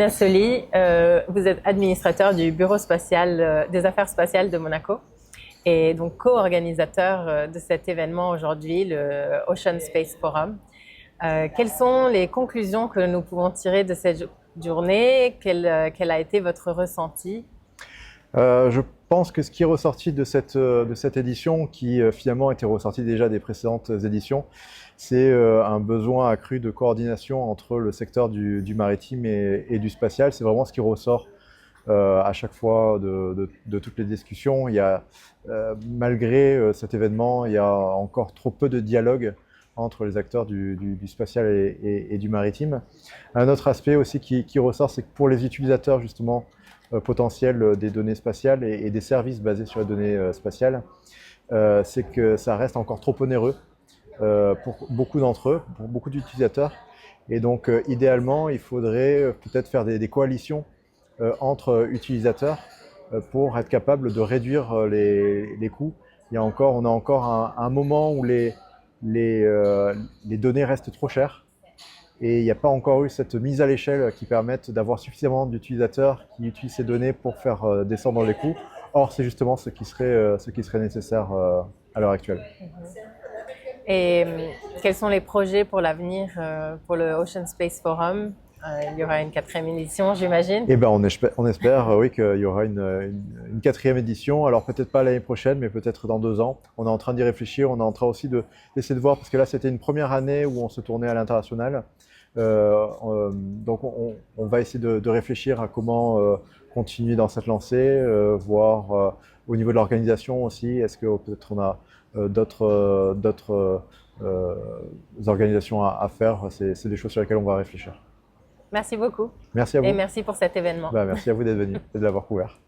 Julien Soli, vous êtes administrateur du Bureau spatial des affaires spatiales de Monaco et donc co-organisateur de cet événement aujourd'hui, le Ocean Space Forum. Quelles sont les conclusions que nous pouvons tirer de cette journée? Quel a été votre ressenti? Je pense que ce qui est ressorti de cette édition, qui finalement était ressorti déjà des précédentes éditions, c'est un besoin accru de coordination entre le secteur du maritime et du spatial. C'est vraiment ce qui ressort à chaque fois de toutes les discussions. Il y a, malgré cet événement, il y a encore trop peu de dialogue entre les acteurs du spatial et du maritime. Un autre aspect aussi qui ressort, c'est que pour les utilisateurs justement potentiels des données spatiales et des services basés sur les données spatiales, c'est que ça reste encore trop onéreux pour beaucoup d'entre eux, pour beaucoup d'utilisateurs. Et donc idéalement, il faudrait peut-être faire des coalitions entre utilisateurs pour être capable de réduire les coûts. On a encore un moment où les données restent trop chères et il n'y a pas encore eu cette mise à l'échelle qui permette d'avoir suffisamment d'utilisateurs qui utilisent ces données pour faire descendre les coûts. Or, c'est justement ce qui serait nécessaire à l'heure actuelle. Et quels sont les projets pour l'avenir pour le Ocean Space Forum? Il y aura une 4e édition, j'imagine. Eh ben, on espère oui, qu'il y aura une 4e édition. Alors peut-être pas l'année prochaine, mais peut-être dans 2 ans. On est en train d'y réfléchir. On est en train aussi d'essayer de voir, parce que là, c'était une première année où on se tournait à l'international. Donc on va essayer de réfléchir à comment continuer dans cette lancée, voir au niveau de l'organisation aussi, est-ce que peut-être on a d'autres organisations à faire. C'est des choses sur lesquelles on va réfléchir. Merci beaucoup. Merci à vous. Et merci pour cet événement. Merci à vous d'être venu et de l'avoir couvert.